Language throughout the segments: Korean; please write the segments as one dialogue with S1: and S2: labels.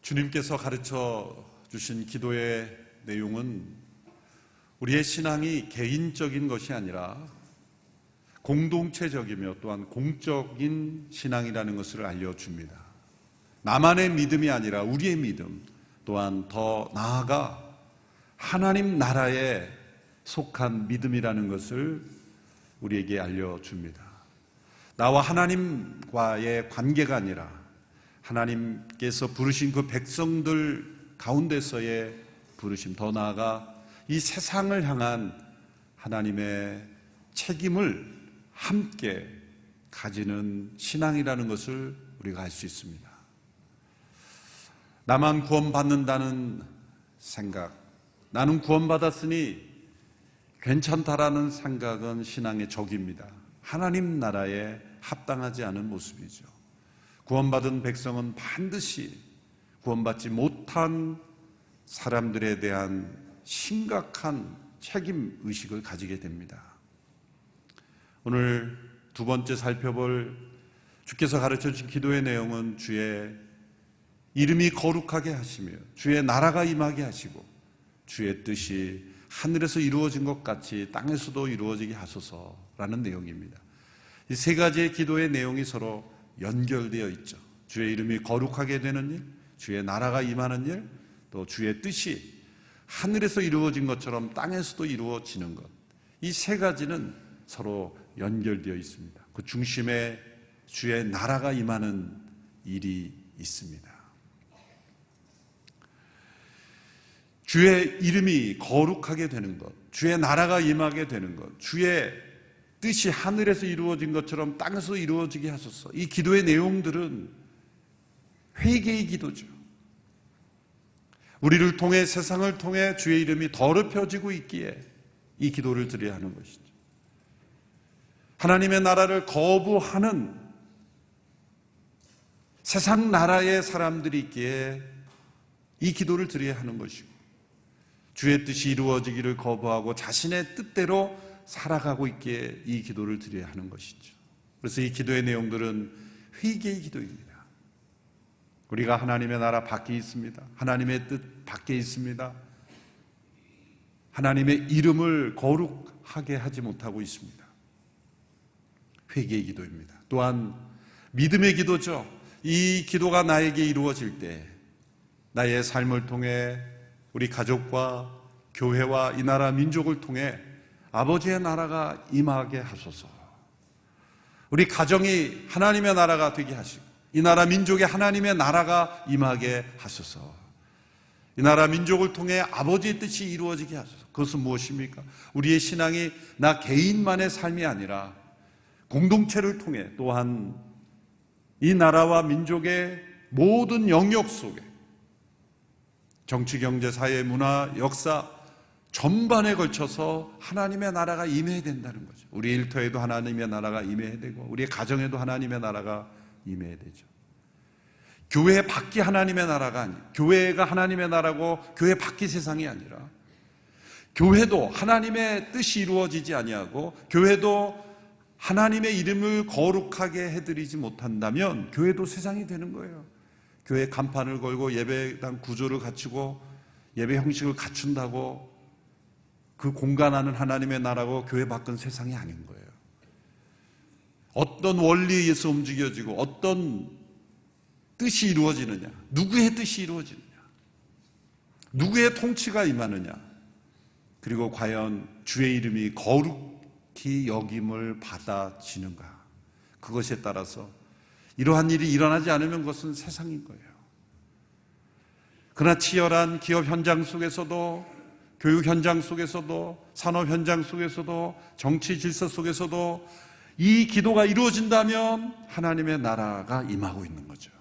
S1: 주님께서 가르쳐 주신 기도의 내용은 우리의 신앙이 개인적인 것이 아니라 공동체적이며 또한 공적인 신앙이라는 것을 알려줍니다. 나만의 믿음이 아니라 우리의 믿음, 또한 더 나아가 하나님 나라에 속한 믿음이라는 것을 우리에게 알려줍니다. 나와 하나님과의 관계가 아니라 하나님께서 부르신 그 백성들 가운데서의 부르심, 더 나아가 이 세상을 향한 하나님의 책임을 함께 가지는 신앙이라는 것을 우리가 알 수 있습니다. 나만 구원받는다는 생각, 나는 구원받았으니 괜찮다라는 생각은 신앙의 적입니다. 하나님 나라에 합당하지 않은 모습이죠. 구원받은 백성은 반드시 구원받지 못한 사람들에 대한 심각한 책임 의식을 가지게 됩니다. 오늘 두 번째 살펴볼 주께서 가르쳐주신 기도의 내용은 주의 이름이 거룩하게 하시며 주의 나라가 임하게 하시고 주의 뜻이 하늘에서 이루어진 것 같이 땅에서도 이루어지게 하소서라는 내용입니다. 이 세 가지의 기도의 내용이 서로 연결되어 있죠. 주의 이름이 거룩하게 되는 일, 주의 나라가 임하는 일, 또 주의 뜻이 하늘에서 이루어진 것처럼 땅에서도 이루어지는 것. 이 세 가지는 서로 연결되어 있습니다. 그 중심에 주의 나라가 임하는 일이 있습니다. 주의 이름이 거룩하게 되는 것, 주의 나라가 임하게 되는 것, 주의 뜻이 하늘에서 이루어진 것처럼 땅에서 이루어지게 하소서. 이 기도의 내용들은 회개의 기도죠. 우리를 통해, 세상을 통해 주의 이름이 더럽혀지고 있기에 이 기도를 드려야 하는 것이죠. 하나님의 나라를 거부하는 세상 나라의 사람들이 있기에 이 기도를 드려야 하는 것이고, 주의 뜻이 이루어지기를 거부하고 자신의 뜻대로 살아가고 있기에 이 기도를 드려야 하는 것이죠. 그래서 이 기도의 내용들은 회개의 기도입니다. 우리가 하나님의 나라 밖에 있습니다. 하나님의 뜻 밖에 있습니다. 하나님의 이름을 거룩하게 하지 못하고 있습니다. 회개의 기도입니다. 또한 믿음의 기도죠. 이 기도가 나에게 이루어질 때 나의 삶을 통해 우리 가족과 교회와 이 나라 민족을 통해 아버지의 나라가 임하게 하소서. 우리 가정이 하나님의 나라가 되게 하시고 이 나라 민족에 하나님의 나라가 임하게 하소서. 이 나라 민족을 통해 아버지의 뜻이 이루어지게 하소서. 그것은 무엇입니까? 우리의 신앙이 나 개인만의 삶이 아니라 공동체를 통해 또한 이 나라와 민족의 모든 영역 속에 정치, 경제, 사회, 문화, 역사 전반에 걸쳐서 하나님의 나라가 임해야 된다는 거죠. 우리 일터에도 하나님의 나라가 임해야 되고 우리의 가정에도 하나님의 나라가 임해야 되죠. 교회 밖이 하나님의 나라가 아니에요. 교회가 하나님의 나라고 교회 밖이 세상이 아니라 교회도 하나님의 뜻이 이루어지지 아니하고 교회도 하나님의 이름을 거룩하게 해드리지 못한다면 교회도 세상이 되는 거예요. 교회 간판을 걸고 예배당 구조를 갖추고 예배 형식을 갖춘다고 그 공간 안은 하나님의 나라고 교회 밖은 세상이 아닌 거예요. 어떤 원리에 의해서 움직여지고 어떤 뜻이 이루어지느냐, 누구의 뜻이 이루어지느냐, 누구의 통치가 임하느냐, 그리고 과연 주의 이름이 거룩히 여김을 받아지는가, 그것에 따라서 이러한 일이 일어나지 않으면 그것은 세상인 거예요. 그러나 치열한 기업 현장 속에서도, 교육 현장 속에서도, 산업 현장 속에서도, 정치 질서 속에서도 이 기도가 이루어진다면 하나님의 나라가 임하고 있는 거죠.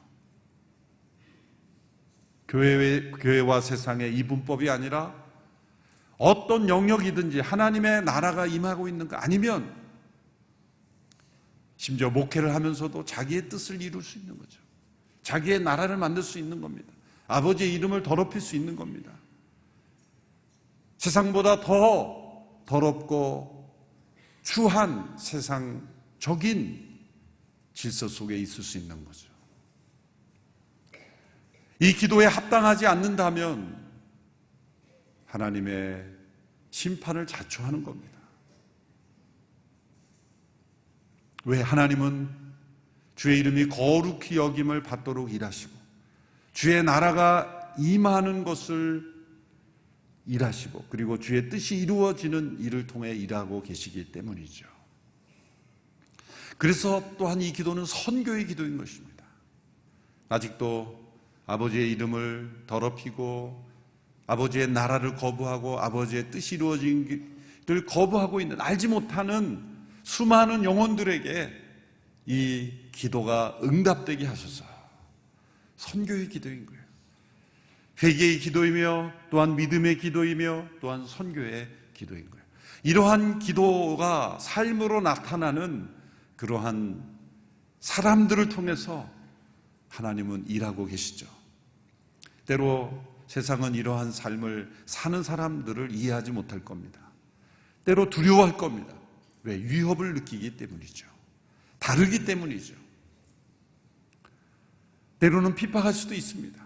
S1: 교회와 세상의 이분법이 아니라 어떤 영역이든지 하나님의 나라가 임하고 있는 거 아니면 심지어 목회를 하면서도 자기의 뜻을 이룰 수 있는 거죠. 자기의 나라를 만들 수 있는 겁니다. 아버지의 이름을 더럽힐 수 있는 겁니다. 세상보다 더 더럽고 추한 세상적인 질서 속에 있을 수 있는 거죠. 이 기도에 합당하지 않는다면 하나님의 심판을 자초하는 겁니다. 왜? 하나님은 주의 이름이 거룩히 여김을 받도록 일하시고 주의 나라가 임하는 것을 일하시고 그리고 주의 뜻이 이루어지는 일을 통해 일하고 계시기 때문이죠. 그래서 또한 이 기도는 선교의 기도인 것입니다. 아직도 아버지의 이름을 더럽히고 아버지의 나라를 거부하고 아버지의 뜻이 이루어지기를 거부하고 있는 알지 못하는 수많은 영혼들에게 이 기도가 응답되게 하소서. 선교의 기도인 거예요. 회개의 기도이며 또한 믿음의 기도이며 또한 선교의 기도인 거예요. 이러한 기도가 삶으로 나타나는 그러한 사람들을 통해서 하나님은 일하고 계시죠. 때로 세상은 이러한 삶을 사는 사람들을 이해하지 못할 겁니다. 때로 두려워할 겁니다. 왜? 위협을 느끼기 때문이죠. 다르기 때문이죠. 때로는 핍박할 수도 있습니다.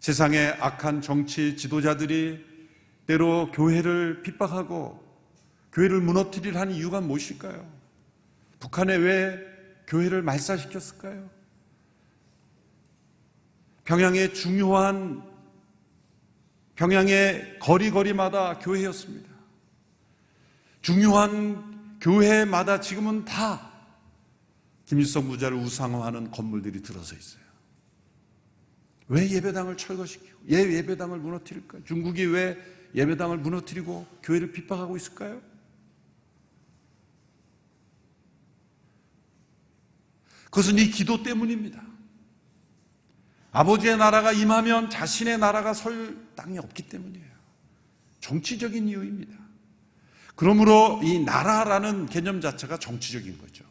S1: 세상의 악한 정치 지도자들이 때로 교회를 핍박하고 교회를 무너뜨리려 하는 이유가 무엇일까요? 북한에 왜 교회를 말살시켰을까요? 평양의 거리마다 교회였습니다. 중요한 교회마다 지금은 다 김일성 부자를 우상화하는 건물들이 들어서 있어요. 왜 예배당을 철거시키고 예배당을 무너뜨릴까요? 중국이 왜 예배당을 무너뜨리고 교회를 핍박하고 있을까요? 그것은 이 기도 때문입니다. 아버지의 나라가 임하면 자신의 나라가 설 땅이 없기 때문이에요. 정치적인 이유입니다. 그러므로 이 나라라는 개념 자체가 정치적인 거죠.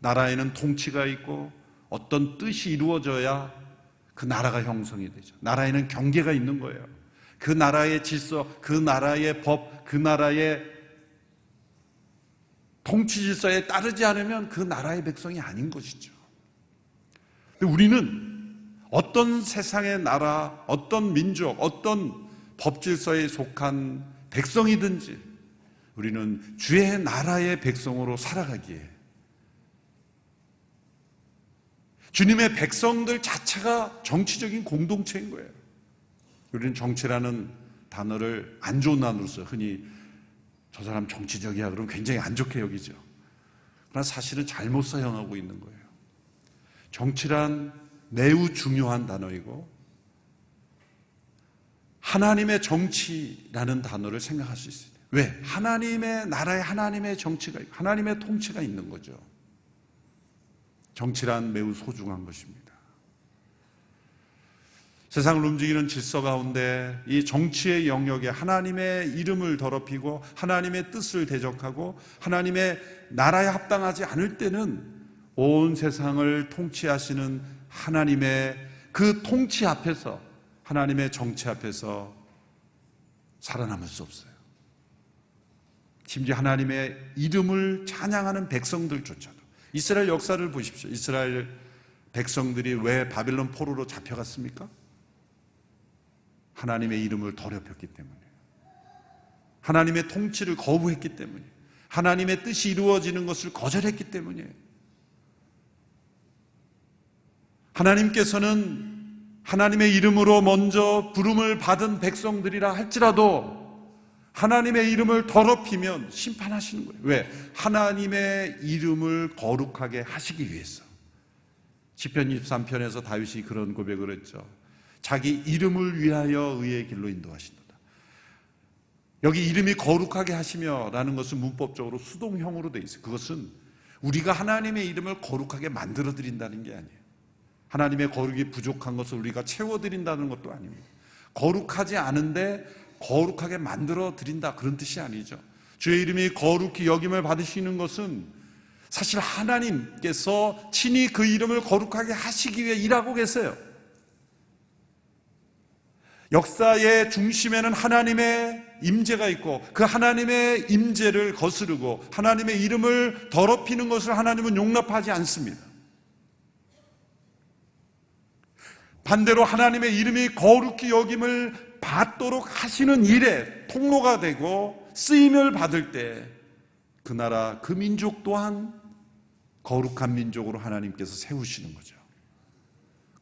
S1: 나라에는 통치가 있고 어떤 뜻이 이루어져야 그 나라가 형성이 되죠. 나라에는 경계가 있는 거예요. 그 나라의 질서, 그 나라의 법, 그 나라의 통치 질서에 따르지 않으면 그 나라의 백성이 아닌 것이죠. 근데 우리는 어떤 세상의 나라, 어떤 민족, 어떤 법 질서에 속한 백성이든지 우리는 주의 나라의 백성으로 살아가기에 주님의 백성들 자체가 정치적인 공동체인 거예요. 우리는 정치라는 단어를 안 좋은 단어로 써요. 흔히 저 사람 정치적이야 그러면 굉장히 안 좋게 여기죠. 그러나 사실은 잘못 사용하고 있는 거예요. 정치란 매우 중요한 단어이고 하나님의 정치라는 단어를 생각할 수 있어요. 왜? 하나님의 나라에 하나님의 정치가 있고 하나님의 통치가 있는 거죠. 정치란 매우 소중한 것입니다. 세상을 움직이는 질서 가운데 이 정치의 영역에 하나님의 이름을 더럽히고 하나님의 뜻을 대적하고 하나님의 나라에 합당하지 않을 때는 온 세상을 통치하시는 하나님의 그 통치 앞에서 하나님의 정치 앞에서 살아남을 수 없어요. 심지어 하나님의 이름을 찬양하는 백성들조차도 이스라엘 역사를 보십시오. 이스라엘 백성들이 왜 바벨론 포로로 잡혀갔습니까? 하나님의 이름을 더럽혔기 때문이에요. 하나님의 통치를 거부했기 때문이에요. 하나님의 뜻이 이루어지는 것을 거절했기 때문이에요. 하나님께서는 하나님의 이름으로 먼저 부름을 받은 백성들이라 할지라도 하나님의 이름을 더럽히면 심판하시는 거예요. 왜? 하나님의 이름을 거룩하게 하시기 위해서. 시편 23편에서 다윗이 그런 고백을 했죠. 자기 이름을 위하여 의의 길로 인도하신도다. 여기 이름이 거룩하게 하시며 라는 것은 문법적으로 수동형으로 되어 있어요. 그것은 우리가 하나님의 이름을 거룩하게 만들어 드린다는 게 아니에요. 하나님의 거룩이 부족한 것을 우리가 채워드린다는 것도 아닙니다. 거룩하지 않은데 거룩하게 만들어 드린다 그런 뜻이 아니죠. 주의 이름이 거룩히 여김을 받으시는 것은 사실 하나님께서 친히 그 이름을 거룩하게 하시기 위해 일하고 계세요. 역사의 중심에는 하나님의 임재가 있고 그 하나님의 임재를 거스르고 하나님의 이름을 더럽히는 것을 하나님은 용납하지 않습니다. 반대로 하나님의 이름이 거룩히 여김을 받도록 하시는 일에 통로가 되고 쓰임을 받을 때 그 나라, 그 민족 또한 거룩한 민족으로 하나님께서 세우시는 거죠.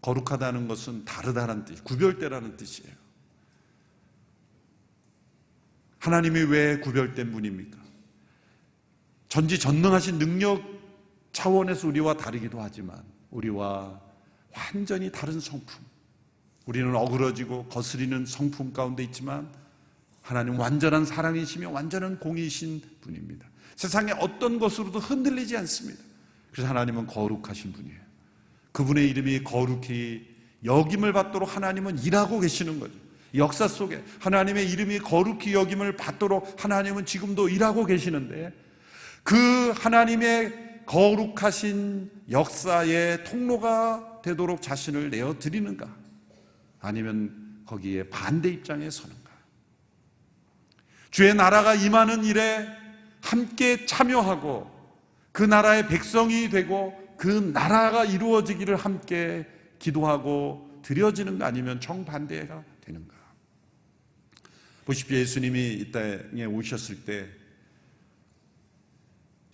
S1: 거룩하다는 것은 다르다는 뜻, 구별되라는 뜻이에요. 하나님이 왜 구별된 분입니까? 전지전능하신 능력 차원에서 우리와 다르기도 하지만 우리와 완전히 다른 성품, 우리는 어그러지고 거스리는 성품 가운데 있지만 하나님 완전한 사랑이시며 완전한 공의이신 분입니다. 세상의 어떤 것으로도 흔들리지 않습니다. 그래서 하나님은 거룩하신 분이에요. 그분의 이름이 거룩히 여김을 받도록 하나님은 일하고 계시는 거죠. 역사 속에 하나님의 이름이 거룩히 여김을 받도록 하나님은 지금도 일하고 계시는데, 그 하나님의 거룩하신 역사의 통로가 되도록 자신을 내어드리는가, 아니면 거기에 반대 입장에 서는가. 주의 나라가 임하는 일에 함께 참여하고 그 나라의 백성이 되고 그 나라가 이루어지기를 함께 기도하고 드려지는가, 아니면 정반대가 되는가. 보십시오. 예수님이 이 땅에 오셨을 때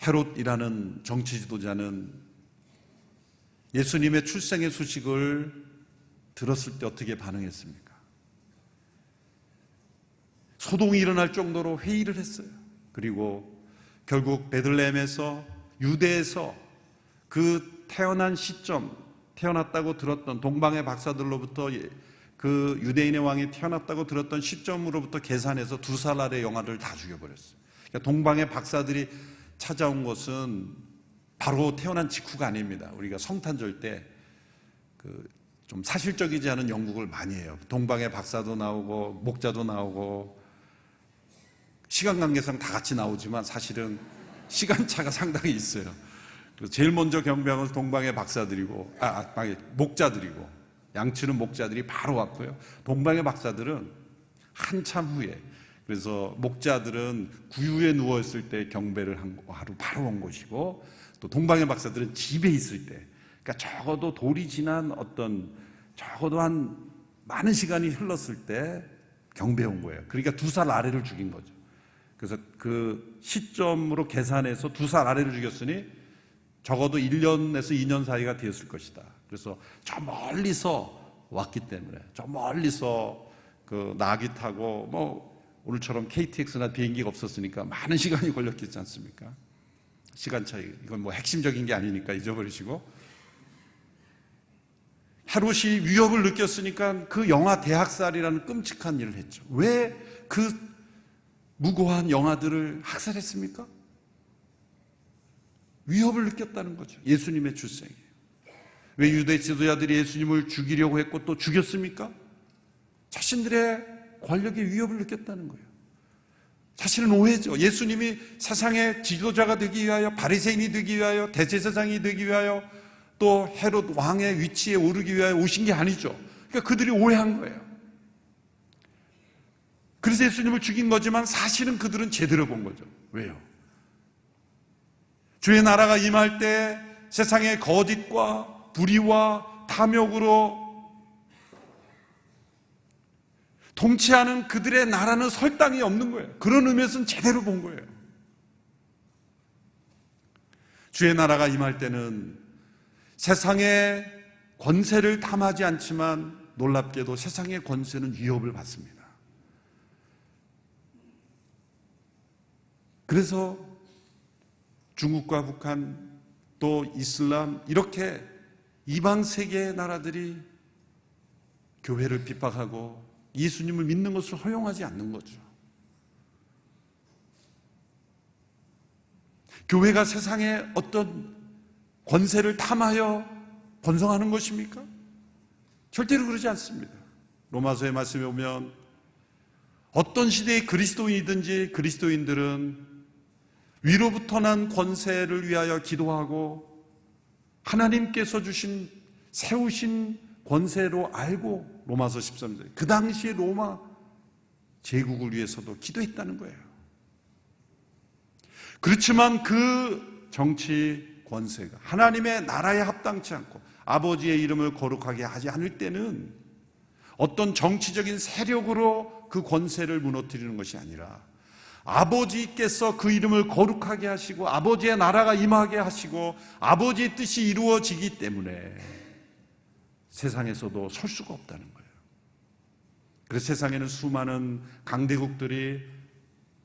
S1: 헤롯이라는 정치 지도자는 예수님의 출생의 소식을 들었을 때 어떻게 반응했습니까? 소동이 일어날 정도로 회의를 했어요. 그리고 결국 베들레헴에서, 유대에서 그 태어난 시점, 태어났다고 들었던 동방의 박사들로부터 그 유대인의 왕이 태어났다고 들었던 시점으로부터 계산해서 2살 아래 영아를 다 죽여버렸어요. 그러니까 동방의 박사들이 찾아온 것은 바로 태어난 직후가 아닙니다. 우리가 성탄절 때 좀 사실적이지 않은 연구를 많이 해요. 동방의 박사도 나오고 목자도 나오고 시간 관계상 다 같이 나오지만 사실은 시간차가 상당히 있어요. 그래서 제일 먼저 경배한 동방의 박사들이고, 목자들이고, 양치는 목자들이 바로 왔고요. 동방의 박사들은 한참 후에, 그래서 목자들은 구유에 누워있을 때 경배를 하러 바로 온 것이고, 또 동방의 박사들은 집에 있을 때, 그러니까 적어도 돌이 지난 적어도 한 많은 시간이 흘렀을 때 경배해 온 거예요. 그러니까 2살 아래를 죽인 거죠. 그래서 그 시점으로 계산해서 2살 아래를 죽였으니 적어도 1년에서 2년 사이가 되었을 것이다. 그래서 저 멀리서 왔기 때문에, 저 멀리서 그 나귀 타고 오늘처럼 KTX나 비행기가 없었으니까 많은 시간이 걸렸겠지 않습니까? 시간 차이, 이건 핵심적인 게 아니니까 잊어버리시고, 헤롯이 위협을 느꼈으니까 그 영아 대학살이라는 끔찍한 일을 했죠. 왜 그 무고한 영아들을 학살했습니까? 위협을 느꼈다는 거죠. 예수님의 출생에. 왜 유대 지도자들이 예수님을 죽이려고 했고 또 죽였습니까? 자신들의 권력에 위협을 느꼈다는 거예요. 사실은 오해죠. 예수님이 세상의 지도자가 되기 위하여, 바리새인이 되기 위하여, 대제사장이 되기 위하여, 또 헤롯 왕의 위치에 오르기 위하여 오신 게 아니죠. 그러니까 그들이 오해한 거예요. 그래서 예수님을 죽인 거지만 사실은 그들은 제대로 본 거죠. 왜요? 주의 나라가 임할 때 세상의 거짓과 불의와 탐욕으로 통치하는 그들의 나라는 설 땅이 없는 거예요. 그런 의미에서는 제대로 본 거예요. 주의 나라가 임할 때는 세상의 권세를 탐하지 않지만 놀랍게도 세상의 권세는 위협을 받습니다. 그래서 중국과 북한, 또 이슬람, 이렇게 이방 세계의 나라들이 교회를 핍박하고 예수님을 믿는 것을 허용하지 않는 거죠. 교회가 세상의 어떤 권세를 탐하여 번성하는 것입니까? 절대로 그러지 않습니다. 로마서의 말씀에 보면 어떤 시대의 그리스도인이든지 그리스도인들은 위로부터 난 권세를 위하여 기도하고 하나님께서 주신 세우신 권세로 알고, 로마서 13절, 그 당시에 로마 제국을 위해서도 기도했다는 거예요. 그렇지만 그 정치 권세가 하나님의 나라에 합당치 않고 아버지의 이름을 거룩하게 하지 않을 때는 어떤 정치적인 세력으로 그 권세를 무너뜨리는 것이 아니라 아버지께서 그 이름을 거룩하게 하시고 아버지의 나라가 임하게 하시고 아버지의 뜻이 이루어지기 때문에 세상에서도 설 수가 없다는 거예요. 그래서 세상에는 수많은 강대국들이,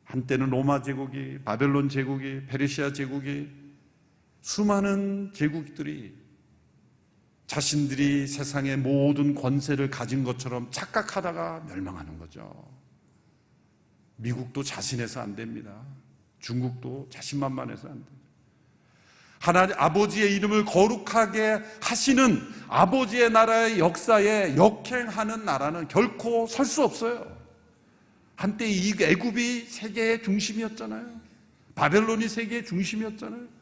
S1: 한때는 로마 제국이, 바벨론 제국이, 페르시아 제국이, 수많은 제국들이 자신들이 세상의 모든 권세를 가진 것처럼 착각하다가 멸망하는 거죠. 미국도 자신해서 안 됩니다. 중국도 자신만만해서 안 됩니다. 하나님 아버지의 이름을 거룩하게 하시는 아버지의 나라의 역사에 역행하는 나라는 결코 설 수 없어요. 한때 이 애굽이 세계의 중심이었잖아요. 바벨론이 세계의 중심이었잖아요.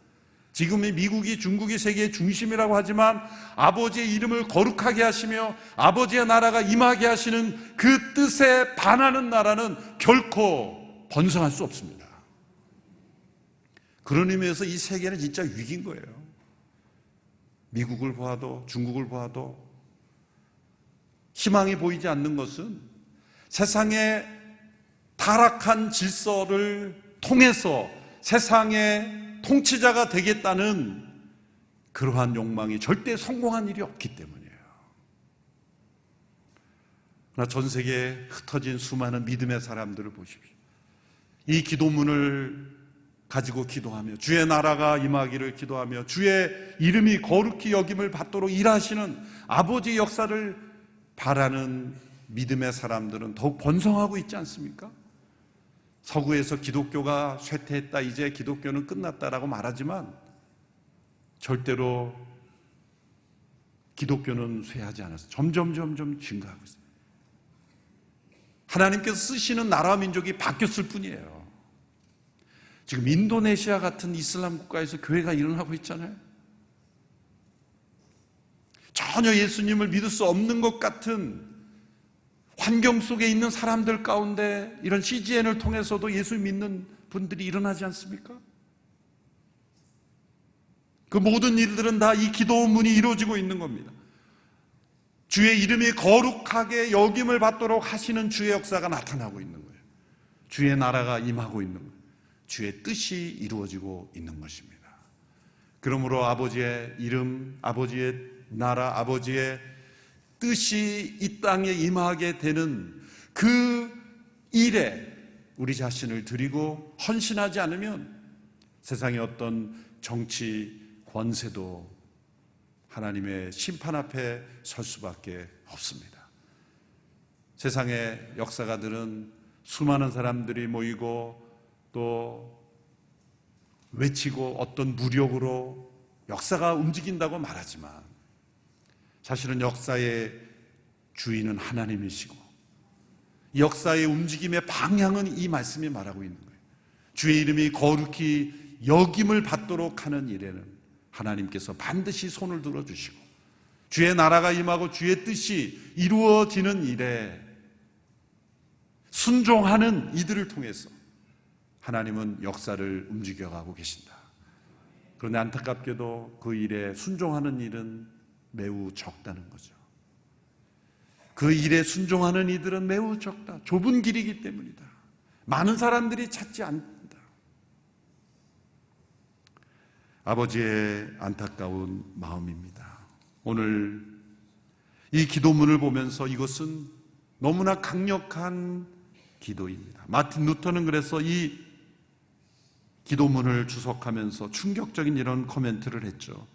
S1: 지금의 미국이, 중국이 세계의 중심이라고 하지만 아버지의 이름을 거룩하게 하시며 아버지의 나라가 임하게 하시는 그 뜻에 반하는 나라는 결코 번성할 수 없습니다. 그런 의미에서 이 세계는 진짜 위기인 거예요. 미국을 보아도 중국을 보아도 희망이 보이지 않는 것은 세상의 타락한 질서를 통해서 세상의 통치자가 되겠다는 그러한 욕망이 절대 성공한 일이 없기 때문이에요. 그러나 전 세계에 흩어진 수많은 믿음의 사람들을 보십시오. 이 기도문을 가지고 기도하며 주의 나라가 임하기를 기도하며 주의 이름이 거룩히 여김을 받도록 일하시는 아버지의 역사를 바라는 믿음의 사람들은 더욱 번성하고 있지 않습니까? 서구에서 기독교가 쇠퇴했다, 이제 기독교는 끝났다라고 말하지만 절대로 기독교는 쇠하지 않았어요. 점점 증가하고 있어요. 하나님께서 쓰시는 나라와 민족이 바뀌었을 뿐이에요. 지금 인도네시아 같은 이슬람 국가에서 교회가 일어나고 있잖아요. 전혀 예수님을 믿을 수 없는 것 같은 환경 속에 있는 사람들 가운데 이런 CGN을 통해서도 예수 믿는 분들이 일어나지 않습니까? 그 모든 일들은 다 이 기도문이 이루어지고 있는 겁니다. 주의 이름이 거룩하게 여김을 받도록 하시는 주의 역사가 나타나고 있는 거예요. 주의 나라가 임하고 있는 거예요. 주의 뜻이 이루어지고 있는 것입니다. 그러므로 아버지의 이름, 아버지의 나라, 아버지의 뜻이 이 땅에 임하게 되는 그 일에 우리 자신을 드리고 헌신하지 않으면 세상의 어떤 정치 권세도 하나님의 심판 앞에 설 수밖에 없습니다. 세상의 역사가들은 수많은 사람들이 모이고 또 외치고 어떤 무력으로 역사가 움직인다고 말하지만 사실은 역사의 주인은 하나님이시고 역사의 움직임의 방향은 이 말씀이 말하고 있는 거예요. 주의 이름이 거룩히 여김을 받도록 하는 일에는 하나님께서 반드시 손을 들어주시고 주의 나라가 임하고 주의 뜻이 이루어지는 일에 순종하는 이들을 통해서 하나님은 역사를 움직여가고 계신다. 그런데 안타깝게도 그 일에 순종하는 일은 매우 적다는 거죠. 그 일에 순종하는 이들은 매우 적다. 좁은 길이기 때문이다. 많은 사람들이 찾지 않는다. 아버지의 안타까운 마음입니다. 오늘 이 기도문을 보면서 이것은 너무나 강력한 기도입니다. 마틴 루터는 그래서 이 기도문을 주석하면서 충격적인 이런 코멘트를 했죠.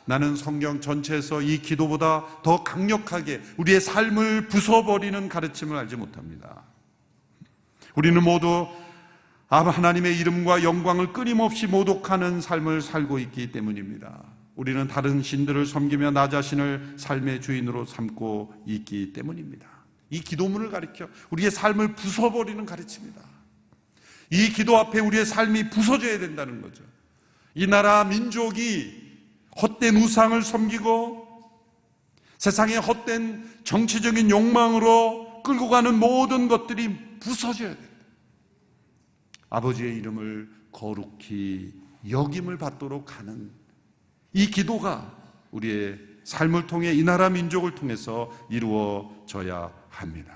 S1: 나는 성경 전체에서 이 기도보다 더 강력하게 우리의 삶을 부숴버리는 가르침을 알지 못합니다. 우리는 모두 하나님의 이름과 영광을 끊임없이 모독하는 삶을 살고 있기 때문입니다. 우리는 다른 신들을 섬기며 나 자신을 삶의 주인으로 삼고 있기 때문입니다. 이 기도문을 가리켜 우리의 삶을 부숴버리는 가르침이다. 이 기도 앞에 우리의 삶이 부서져야 된다는 거죠. 이 나라 민족이 헛된 우상을 섬기고 세상의 헛된 정치적인 욕망으로 끌고 가는 모든 것들이 부서져야 된다. 아버지의 이름을 거룩히 여김을 받도록 하는 이 기도가 우리의 삶을 통해 이 나라 민족을 통해서 이루어져야 합니다.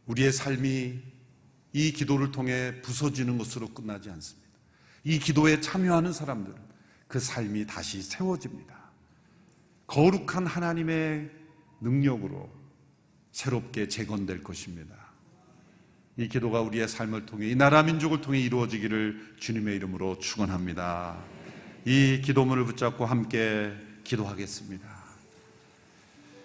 S1: 우리의 삶이 이 기도를 통해 부서지는 것으로 끝나지 않습니다. 이 기도에 참여하는 사람들은 그 삶이 다시 세워집니다. 거룩한 하나님의 능력으로 새롭게 재건될 것입니다. 이 기도가 우리의 삶을 통해 이 나라 민족을 통해 이루어지기를 주님의 이름으로 축원합니다. 이 기도문을 붙잡고 함께 기도하겠습니다.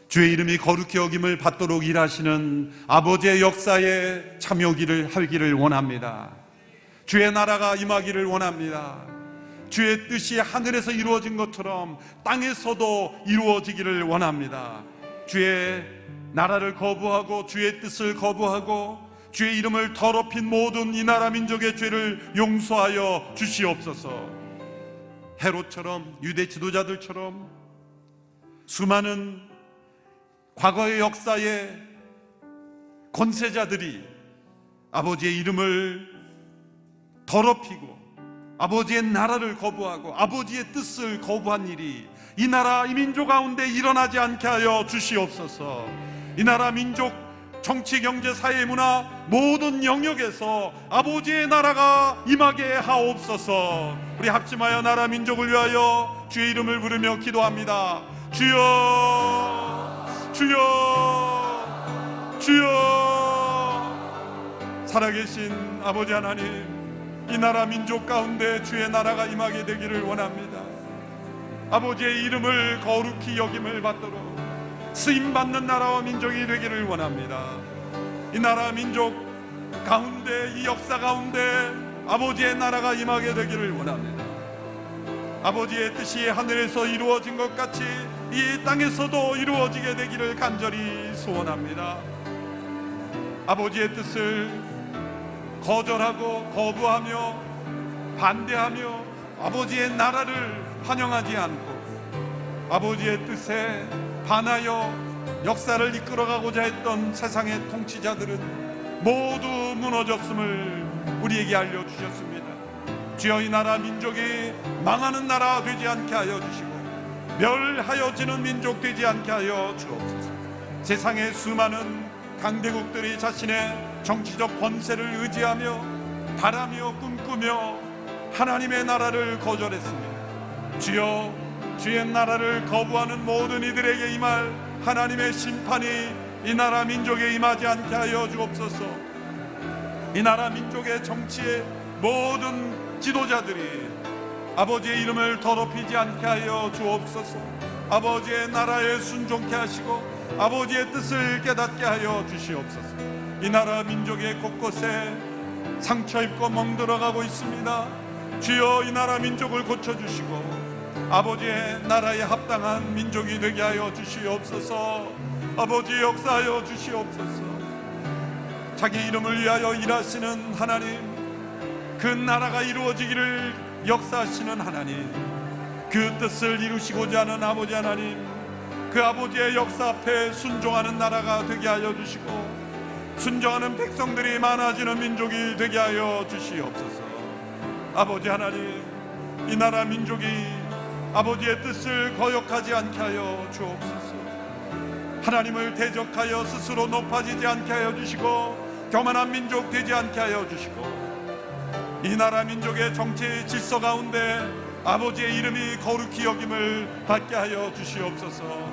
S1: 주의 이름이 거룩히 여김을 받도록 일하시는 아버지의 역사에 참여하기를 원합니다. 주의 나라가 임하기를 원합니다. 주의 뜻이 하늘에서 이루어진 것처럼 땅에서도 이루어지기를 원합니다. 주의 나라를 거부하고 주의 뜻을 거부하고 주의 이름을 더럽힌 모든 이 나라 민족의 죄를 용서하여 주시옵소서. 헤롯처럼, 유대 지도자들처럼 수많은 과거의 역사의 권세자들이 아버지의 이름을 더럽히고 아버지의 나라를 거부하고 아버지의 뜻을 거부한 일이 이 나라 이 민족 가운데 일어나지 않게 하여 주시옵소서. 이 나라 민족 정치, 경제, 사회, 문화 모든 영역에서 아버지의 나라가 임하게 하옵소서. 우리 합심하여 나라 민족을 위하여 주의 이름을 부르며 기도합니다. 주여, 주여, 주여. 살아계신 아버지 하나님, 이 나라 민족 가운데 주의 나라가 임하게 되기를 원합니다. 아버지의 이름을 거룩히 여김을 받도록 쓰임받는 나라와 민족이 되기를 원합니다. 이 나라 민족 가운데, 이 역사 가운데 아버지의 나라가 임하게 되기를 원합니다. 아버지의 뜻이 하늘에서 이루어진 것 같이 이 땅에서도 이루어지게 되기를 간절히 소원합니다. 아버지의 뜻을 거절하고 거부하며 반대하며 아버지의 나라를 환영하지 않고 아버지의 뜻에 반하여 역사를 이끌어가고자 했던 세상의 통치자들은 모두 무너졌음을 우리에게 알려주셨습니다. 주여, 이 나라 민족이 망하는 나라 되지 않게 하여 주시고 멸하여지는 민족 되지 않게 하여 주옵소서. 세상의 수많은 강대국들이 자신의 정치적 권세를 의지하며 바라며 꿈꾸며 하나님의 나라를 거절했습니다. 주여, 주의 나라를 거부하는 모든 이들에게 임할 하나님의 심판이 이 나라 민족에 임하지 않게 하여 주옵소서. 이 나라 민족의 정치의 모든 지도자들이 아버지의 이름을 더럽히지 않게 하여 주옵소서. 아버지의 나라에 순종케 하시고 아버지의 뜻을 깨닫게 하여 주시옵소서. 이 나라 민족의 곳곳에 상처 입고 멍들어가고 있습니다. 주여, 이 나라 민족을 고쳐주시고 아버지의 나라에 합당한 민족이 되게 하여 주시옵소서. 아버지, 역사하여 주시옵소서. 자기 이름을 위하여 일하시는 하나님, 그 나라가 이루어지기를 역사하시는 하나님, 그 뜻을 이루시고자 하는 아버지 하나님, 그 아버지의 역사 앞에 순종하는 나라가 되게 하여 주시고 순종하는 백성들이 많아지는 민족이 되게 하여 주시옵소서. 아버지 하나님, 이 나라 민족이 아버지의 뜻을 거역하지 않게 하여 주옵소서. 하나님을 대적하여 스스로 높아지지 않게 하여 주시고 교만한 민족 되지 않게 하여 주시고 이 나라 민족의 정치 질서 가운데 아버지의 이름이 거룩히 여김을 받게 하여 주시옵소서.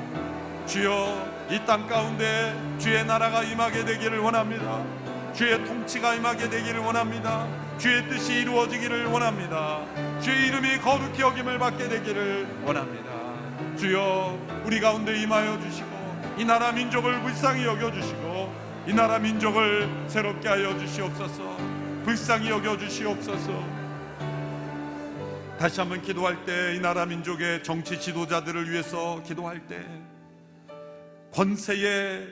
S1: 주여, 이 땅 가운데 주의 나라가 임하게 되기를 원합니다. 주의 통치가 임하게 되기를 원합니다. 주의 뜻이 이루어지기를 원합니다. 주의 이름이 거룩히 여김을 받게 되기를 원합니다. 주여, 우리 가운데 임하여 주시고 이 나라 민족을 불쌍히 여겨주시고 이 나라 민족을 새롭게 하여 주시옵소서. 불쌍히 여겨주시옵소서. 다시 한번 기도할 때 이 나라 민족의 정치 지도자들을 위해서 기도할 때 권세의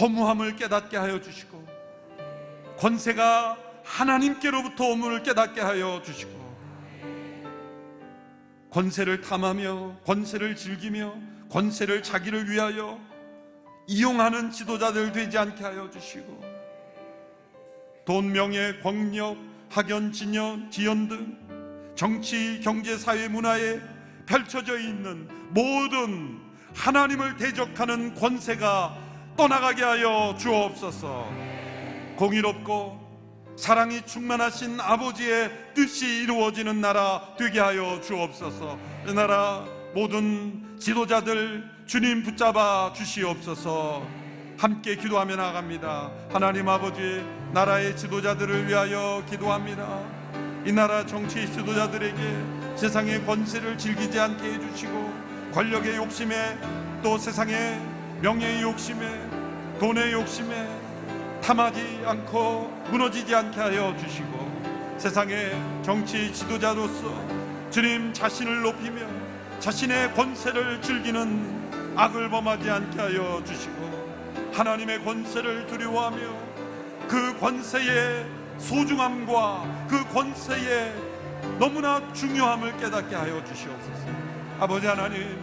S1: 허무함을 깨닫게 하여 주시고 권세가 하나님께로부터 오므를 깨닫게 하여 주시고 권세를 탐하며 권세를 즐기며 권세를 자기를 위하여 이용하는 지도자들 되지 않게 하여 주시고 돈, 명예, 권력, 학연, 지연 등 정치, 경제, 사회, 문화에 펼쳐져 있는 모든 하나님을 대적하는 권세가 떠나가게 하여 주옵소서. 공의롭고 사랑이 충만하신 아버지의 뜻이 이루어지는 나라 되게 하여 주옵소서. 이 나라 모든 지도자들 주님 붙잡아 주시옵소서. 함께 기도하며 나아갑니다. 하나님 아버지, 나라의 지도자들을 위하여 기도합니다. 이 나라 정치 지도자들에게 세상의 권세를 즐기지 않게 해주시고, 권력의 욕심에, 또 세상의 명예의 욕심에, 돈의 욕심에 탐하지 않고 무너지지 않게 하여 주시고, 세상의 정치 지도자로서 주님 자신을 높이며 자신의 권세를 즐기는 악을 범하지 않게 하여 주시고, 하나님의 권세를 두려워하며 그 권세의 소중함과 그 권세의 너무나 중요함을 깨닫게 하여 주시옵소서. 아버지 하나님,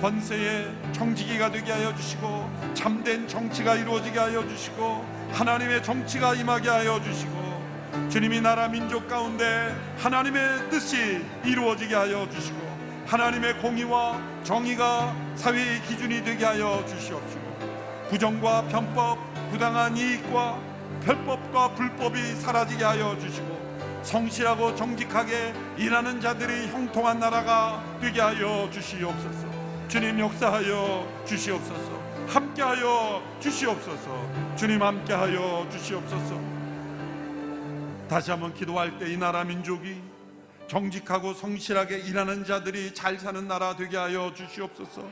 S1: 권세의 정직이가 되게 하여 주시고, 참된 정치가 이루어지게 하여 주시고, 하나님의 정치가 임하게 하여 주시고, 주님이 나라 민족 가운데 하나님의 뜻이 이루어지게 하여 주시고, 하나님의 공의와 정의가 사회의 기준이 되게 하여 주시옵시고, 부정과 편법, 부당한 이익과 편법과 불법이 사라지게 하여 주시고, 성실하고 정직하게 일하는 자들이 형통한 나라가 되게 하여 주시옵소서. 주님 역사하여 주시옵소서. 함께하여 주시옵소서. 주님 함께하여 주시옵소서. 다시 한번 기도할 때 이 나라 민족이 정직하고 성실하게 일하는 자들이 잘 사는 나라 되게 하여 주시옵소서.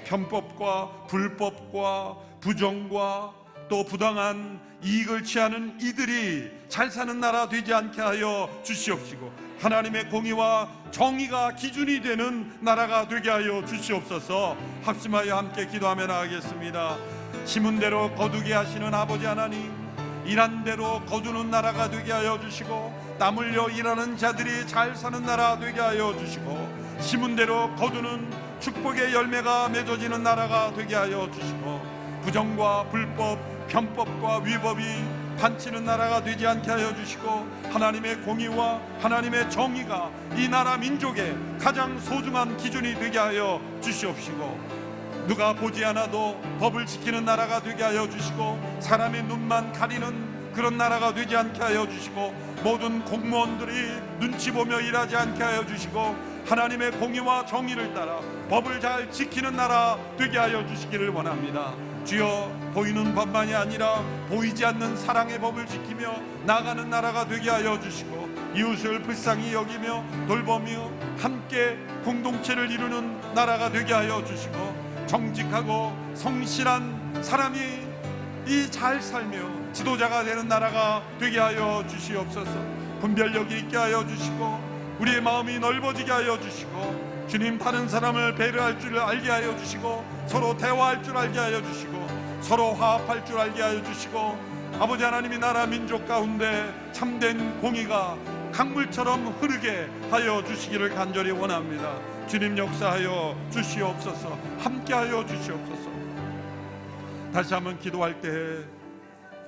S1: 편법과 불법과 부정과 또 부당한 이익을 취하는 이들이 잘 사는 나라 되지 않게 하여 주시옵시고, 하나님의 공의와 정의가 기준이 되는 나라가 되게 하여 주시옵소서. 합심하여 함께 기도하며 나가겠습니다. 심은 대로 거두게 하시는 아버지 하나님, 일한 대로 거두는 나라가 되게 하여 주시고, 땀 흘려 일하는 자들이 잘 사는 나라 되게 하여 주시고, 심은 대로 거두는 축복의 열매가 맺어지는 나라가 되게 하여 주시고, 부정과 불법, 편법과 위법이 판치는 나라가 되지 않게 하여 주시고, 하나님의 공의와 하나님의 정의가 이 나라 민족의 가장 소중한 기준이 되게 하여 주시옵시고, 누가 보지 않아도 법을 지키는 나라가 되게 하여 주시고, 사람의 눈만 가리는 그런 나라가 되지 않게 하여 주시고, 모든 공무원들이 눈치 보며 일하지 않게 하여 주시고, 하나님의 공의와 정의를 따라 법을 잘 지키는 나라 되게 하여 주시기를 원합니다. 주여, 보이는 법만이 아니라 보이지 않는 사랑의 법을 지키며 나가는 나라가 되게 하여 주시고, 이웃을 불쌍히 여기며 돌보며 함께 공동체를 이루는 나라가 되게 하여 주시고, 정직하고 성실한 사람이 이 잘 살며 지도자가 되는 나라가 되게 하여 주시옵소서. 분별력이 있게 하여 주시고, 우리의 마음이 넓어지게 하여 주시고, 주님 다른 사람을 배려할 줄 알게 하여 주시고, 서로 대화할 줄 알게 하여 주시고, 서로 화합할 줄 알게 하여 주시고, 아버지 하나님이 나라 민족 가운데 참된 공의가 강물처럼 흐르게 하여 주시기를 간절히 원합니다. 주님 역사하여 주시옵소서. 함께하여 주시옵소서. 다시 한번 기도할 때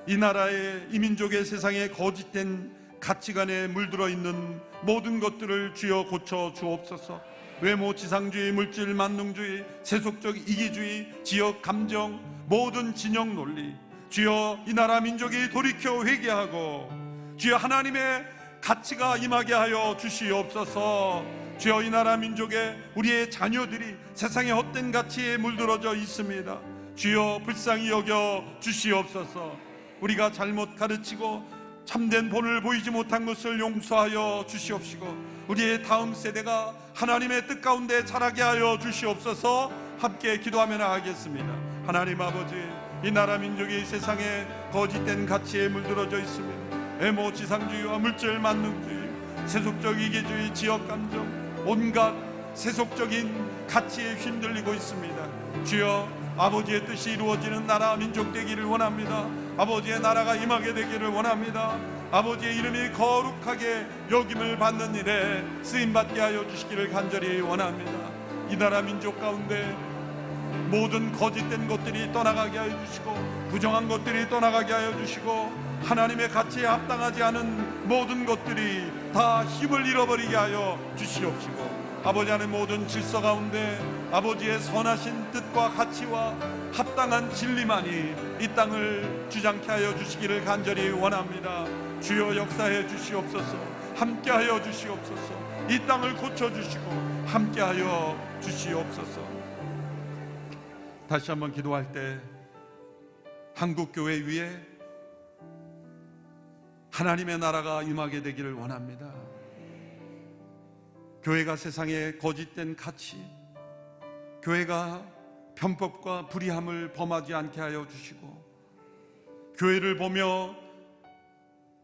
S1: 이 나라의, 이 민족의 세상에 거짓된 가치관에 물들어 있는 모든 것들을 주여 고쳐 주옵소서. 외모 지상주의, 물질 만능주의, 세속적 이기주의, 지역 감정, 모든 진영 논리, 주여 이 나라 민족이 돌이켜 회개하고 주여 하나님의 가치가 임하게 하여 주시옵소서. 주여 이 나라 민족의 우리의 자녀들이 세상의 헛된 가치에 물들어져 있습니다. 주여 불쌍히 여겨 주시옵소서. 우리가 잘못 가르치고 참된 본을 보이지 못한 것을 용서하여 주시옵시고, 우리의 다음 세대가 하나님의 뜻 가운데 자라게 하여 주시옵소서. 함께 기도하며 나가겠습니다. 하나님 아버지, 이 나라 민족이 세상에 거짓된 가치에 물들어져 있습니다. 외모 지상주의와 물질 만능주의, 세속적 이기주의, 지역 감정, 온갖 세속적인 가치에 휩들리고 있습니다. 주여, 아버지의 뜻이 이루어지는 나라 민족 되기를 원합니다. 아버지의 나라가 임하게 되기를 원합니다. 아버지의 이름이 거룩하게 여김을 받는 일에 쓰임받게 하여 주시기를 간절히 원합니다. 이 나라 민족 가운데 모든 거짓된 것들이 떠나가게 하여 주시고, 부정한 것들이 떠나가게 하여 주시고, 하나님의 가치에 합당하지 않은 모든 것들이 다 힘을 잃어버리게 하여 주시옵시고, 아버지 안의 모든 질서 가운데 아버지의 선하신 뜻과 가치와 합당한 진리만이 이 땅을 주장케 하여 주시기를 간절히 원합니다. 주여 역사해 주시옵소서. 함께하여 주시옵소서. 이 땅을 고쳐주시고 함께하여 주시옵소서. 다시 한번 기도할 때 한국교회 위에 하나님의 나라가 임하게 되기를 원합니다. 교회가 세상의 거짓된 가치, 교회가 편법과 불의함을 범하지 않게 하여 주시고, 교회를 보며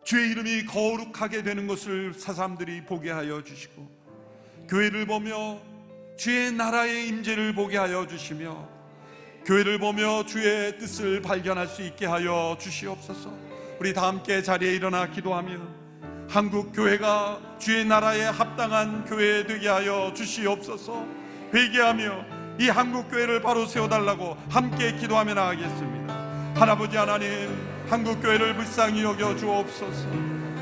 S1: 주의 이름이 거룩하게 되는 것을 사람들이 보게 하여 주시고, 교회를 보며 주의 나라의 임재를 보게 하여 주시며, 교회를 보며 주의 뜻을 발견할 수 있게 하여 주시옵소서. 우리 다 함께 자리에 일어나 기도하며 한국 교회가 주의 나라에 합당한 교회 되게 하여 주시옵소서. 회개하며 이 한국 교회를 바로 세워달라고 함께 기도하며 나가겠습니다. 하나님 하나님, 한국 교회를 불쌍히 여겨 주옵소서.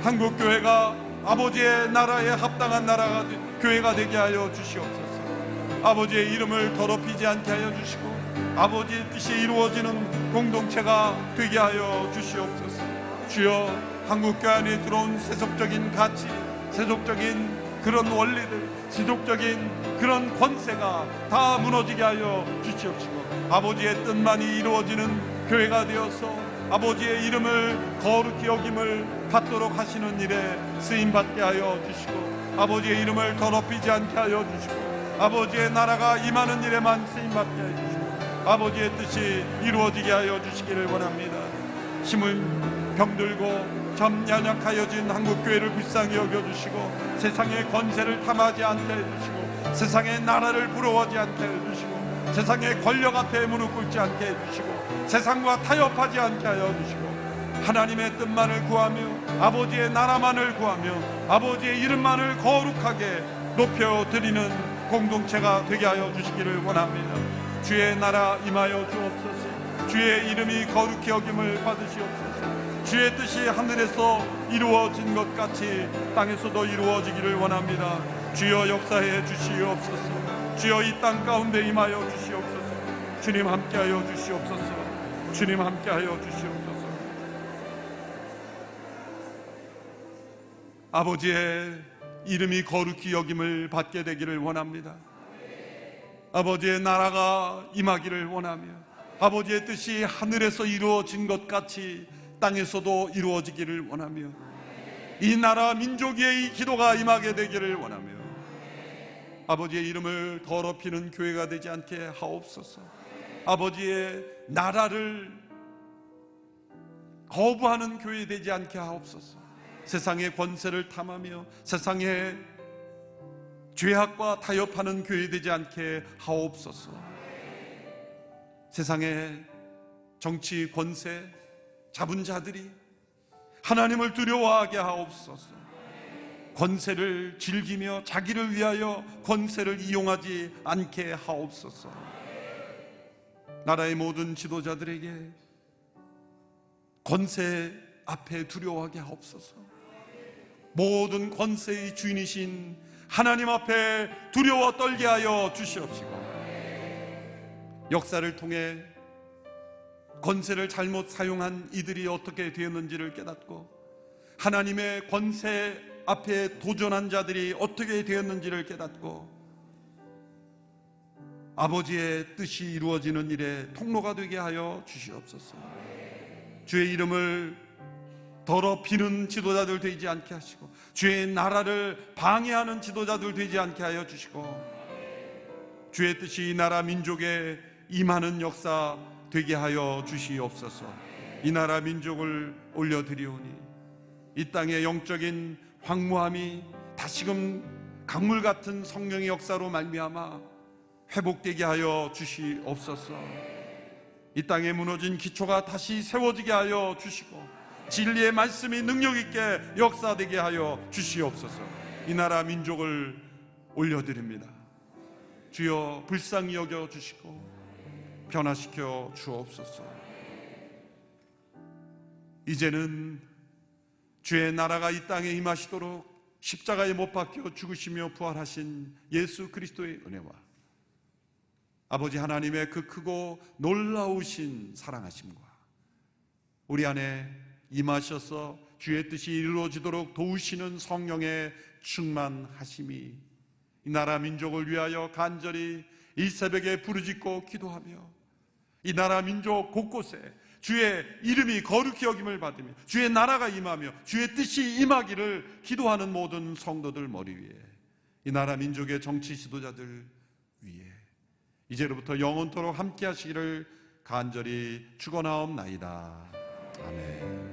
S1: 한국 교회가 아버지의 나라에 합당한 나라가 교회가 되게 하여 주시옵소서. 아버지의 이름을 더럽히지 않게 하여 주시고, 아버지의 뜻이 이루어지는 공동체가 되게 하여 주시옵소서. 주여, 한국교회 안에 들어온 세속적인 가치, 세속적인 그런 원리들, 지속적인 그런 권세가 다 무너지게 하여 주시옵시고, 아버지의 뜻만이 이루어지는 교회가 되어서 아버지의 이름을 거룩히 여김을 받도록 하시는 일에 쓰임받게 하여 주시고, 아버지의 이름을 더럽히지 않게 하여 주시고, 아버지의 나라가 임하는 일에만 쓰임받게 하여 주시고, 아버지의 뜻이 이루어지게 하여 주시기를 원합니다. 힘을 병들고 점 연약하여진 한국교회를 불쌍히 여겨주시고, 세상의 권세를 탐하지 않게 해주시고, 세상의 나라를 부러워하지 않게 해주시고, 세상의 권력 앞에 무릎 꿇지 않게 해주시고, 세상과 타협하지 않게 하여 주시고, 하나님의 뜻만을 구하며 아버지의 나라만을 구하며 아버지의 이름만을 거룩하게 높여드리는 공동체가 되게 하여 주시기를 원합니다. 주의 나라 임하여 주옵소서. 주의 이름이 거룩히 여김을 받으시옵소서. 주의 뜻이 하늘에서 이루어진 것 같이 땅에서도 이루어지기를 원합니다. 주여 역사해 주시옵소서. 주여 이 땅 가운데 임하여 주시옵소서. 주님 함께하여 주시옵소서. 주님 함께하여 주시옵소서. 아버지의 이름이 거룩히 여김을 받게 되기를 원합니다. 아버지의 나라가 임하기를 원하며, 아버지의 뜻이 하늘에서 이루어진 것 같이 땅에서도 이루어지기를 원하며, 이 나라 민족 위에 이 기도가 임하게 되기를 원하며, 아버지의 이름을 더럽히는 교회가 되지 않게 하옵소서. 아버지의 나라를 거부하는 교회 되지 않게 하옵소서. 세상의 권세를 탐하며 세상의 죄악과 타협하는 교회 되지 않게 하옵소서. 세상의 정치 권세 잡은 자들이 하나님을 두려워하게 하옵소서. 권세를 즐기며 자기를 위하여 권세를 이용하지 않게 하옵소서. 나라의 모든 지도자들에게 권세 앞에 두려워하게 하옵소서. 모든 권세의 주인이신 하나님 앞에 두려워 떨게 하여 주시옵시고, 역사를 통해 권세를 잘못 사용한 이들이 어떻게 되었는지를 깨닫고, 하나님의 권세 앞에 도전한 자들이 어떻게 되었는지를 깨닫고, 아버지의 뜻이 이루어지는 일에 통로가 되게 하여 주시옵소서. 주의 이름을 더럽히는 지도자들 되지 않게 하시고, 주의 나라를 방해하는 지도자들 되지 않게 하여 주시고, 주의 뜻이 이 나라 민족에 임하는 역사 되게 하여 주시옵소서. 이 나라 민족을 올려드리오니 이 땅의 영적인 황무함이 다시금 강물 같은 성령의 역사로 말미암아 회복되게 하여 주시옵소서. 이 땅에 무너진 기초가 다시 세워지게 하여 주시고, 진리의 말씀이 능력 있게 역사되게 하여 주시옵소서. 이 나라 민족을 올려드립니다. 주여 불쌍히 여겨 주시고 변화시켜 주옵소서. 이제는 주의 나라가 이 땅에 임하시도록 십자가에 못 박혀 죽으시며 부활하신 예수 그리스도의 은혜와 아버지 하나님의 그 크고 놀라우신 사랑하심과 우리 안에 임하셔서 주의 뜻이 이루어지도록 도우시는 성령의 충만하심이 이 나라 민족을 위하여 간절히 이 새벽에 부르짖고 기도하며 이 나라 민족 곳곳에 주의 이름이 거룩히 여김을 받으며 주의 나라가 임하며 주의 뜻이 임하기를 기도하는 모든 성도들 머리 위에 이 나라 민족의 정치 지도자들 위에 이제로부터 영원토록 함께 하시기를 간절히 축원하옵나이다. 아멘.